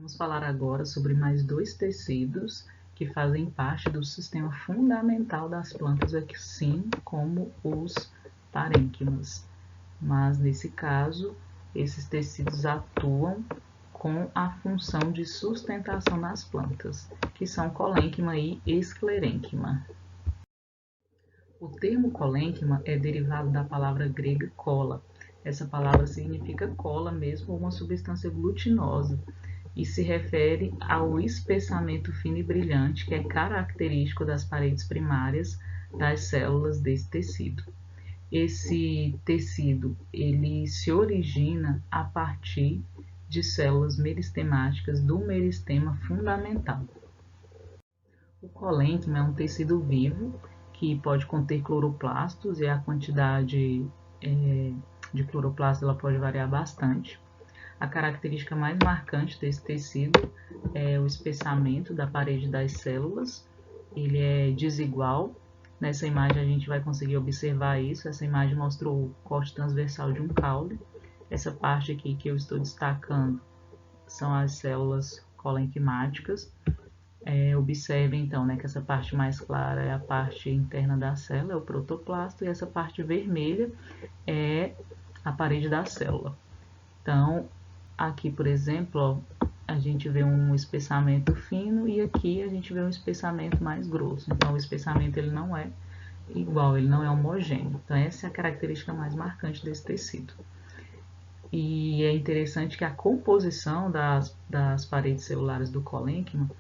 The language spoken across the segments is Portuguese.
Vamos falar agora sobre mais dois tecidos que fazem parte do sistema fundamental das plantas, assim como os parênquimas. Mas, nesse caso, esses tecidos atuam com a função de sustentação nas plantas, que são colênquima e esclerênquima. O termo colênquima é derivado da palavra grega cola. Essa palavra significa cola mesmo, ou uma substância glutinosa, e se refere ao espessamento fino e brilhante que é característico das paredes primárias das células desse tecido. Esse tecido ele se origina a partir de células meristemáticas do meristema fundamental. O colênquima é um tecido vivo que pode conter cloroplastos e a quantidade de cloroplastos ela pode variar bastante. A característica mais marcante desse tecido é o espessamento da parede das células. Ele é desigual. Nessa imagem a gente vai conseguir observar isso. Essa imagem mostra o corte transversal de um caule. Essa parte aqui que eu estou destacando são as células colenquimáticas. Observe então, que essa parte mais clara é a parte interna da célula, é o protoplasto, e essa parte vermelha é a parede da célula. Então, aqui, por exemplo, a gente vê um espessamento fino e aqui a gente vê um espessamento mais grosso. Então, o espessamento ele não é igual, ele não é homogêneo. Então, essa é a característica mais marcante desse tecido. E é interessante que a composição das paredes celulares do colênquima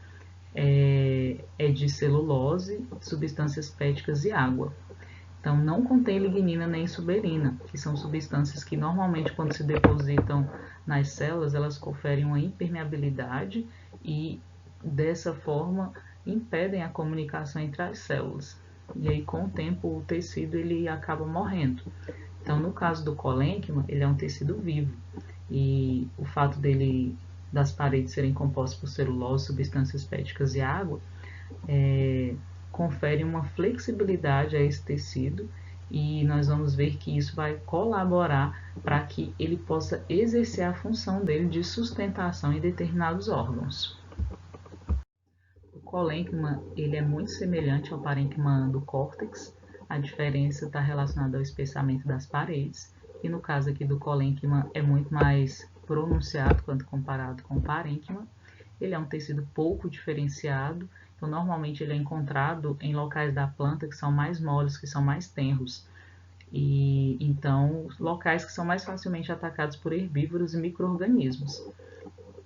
é de celulose, substâncias péticas e água. Então, não contém lignina nem suberina, que são substâncias que normalmente, quando se depositam nas células, elas conferem uma impermeabilidade e, dessa forma, impedem a comunicação entre as células. E aí, com o tempo, o tecido ele acaba morrendo. Então, no caso do colênquima, ele é um tecido vivo. E o fato das paredes serem compostas por celulose, substâncias péticas e água, confere uma flexibilidade a esse tecido e nós vamos ver que isso vai colaborar para que ele possa exercer a função dele de sustentação em determinados órgãos. O colênquima ele é muito semelhante ao parênquima do córtex, a diferença está relacionada ao espessamento das paredes, e no caso aqui do colênquima é muito mais pronunciado quando comparado com o parênquima. Ele é um tecido pouco diferenciado, então normalmente ele é encontrado em locais da planta que são mais moles, que são mais tenros. E então locais que são mais facilmente atacados por herbívoros e micro-organismos.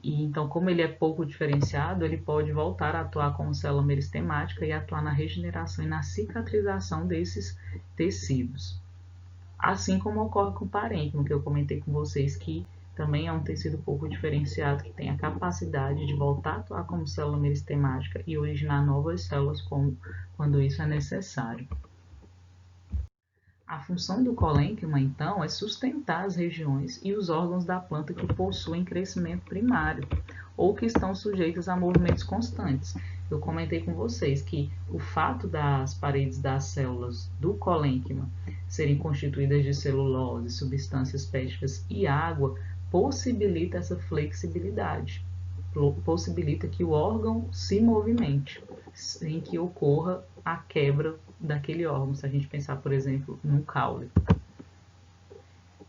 E então, como ele é pouco diferenciado, ele pode voltar a atuar como célula meristemática e atuar na regeneração e na cicatrização desses tecidos. Assim como ocorre com o parênquima, que eu comentei com vocês que também é um tecido pouco diferenciado, que tem a capacidade de voltar a atuar como célula meristemática e originar novas células quando isso é necessário. A função do colênquima, então, é sustentar as regiões e os órgãos da planta que possuem crescimento primário ou que estão sujeitos a movimentos constantes. Eu comentei com vocês que o fato das paredes das células do colênquima serem constituídas de celulose, substâncias péticas e água possibilita essa flexibilidade, possibilita que o órgão se movimente, sem que ocorra a quebra daquele órgão, se a gente pensar, por exemplo, num caule.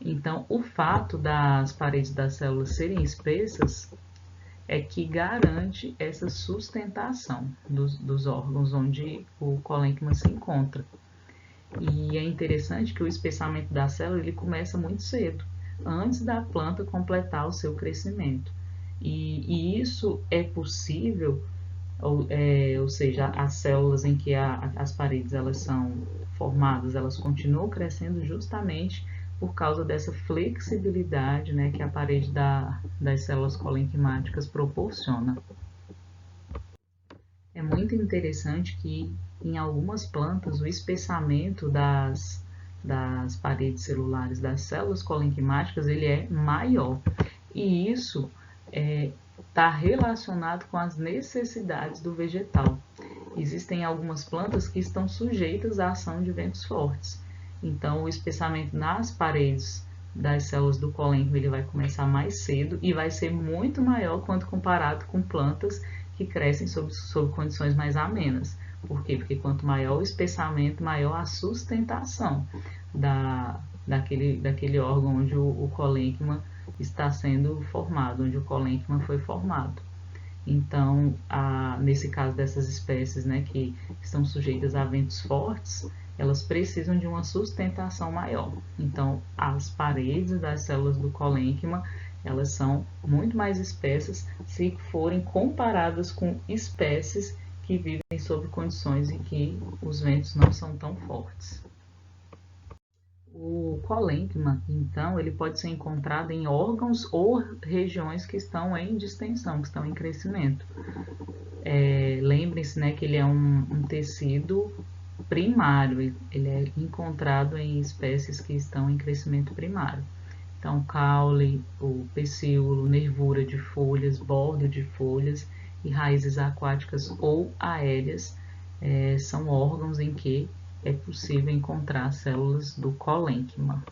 Então, o fato das paredes das células serem espessas é que garante essa sustentação dos órgãos onde o colênquima se encontra. E é interessante que o espessamento da célula ele começa muito cedo, antes da planta completar o seu crescimento. E isso é possível, ou seja, as células em que as paredes elas são formadas, elas continuam crescendo justamente por causa dessa flexibilidade, que a parede das células colenquimáticas proporciona. É muito interessante que em algumas plantas o espessamento das paredes celulares das células colenquimáticas ele é maior, e isso está relacionado com as necessidades do vegetal. Existem algumas plantas que estão sujeitas à ação de ventos fortes, então o espessamento nas paredes das células do colênquima ele vai começar mais cedo e vai ser muito maior quando comparado com plantas que crescem sob condições mais amenas. Por quê? Porque quanto maior o espessamento, maior a sustentação daquele órgão onde o colênquima está sendo formado, onde o colênquima foi formado. Então, nesse caso dessas espécies, né, que estão sujeitas a ventos fortes, elas precisam de uma sustentação maior. Então, as paredes das células do colênquima, elas são muito mais espessas se forem comparadas com espécies que vivem sob condições em que os ventos não são tão fortes. O colênquima, então, ele pode ser encontrado em órgãos ou regiões que estão em distensão, que estão em crescimento. Lembrem-se, né, que ele é um tecido primário, ele é encontrado em espécies que estão em crescimento primário. Então, caule, o pecíolo, nervura de folhas, bordo de folhas e raízes aquáticas ou aéreas são órgãos em que é possível encontrar células do colênquima.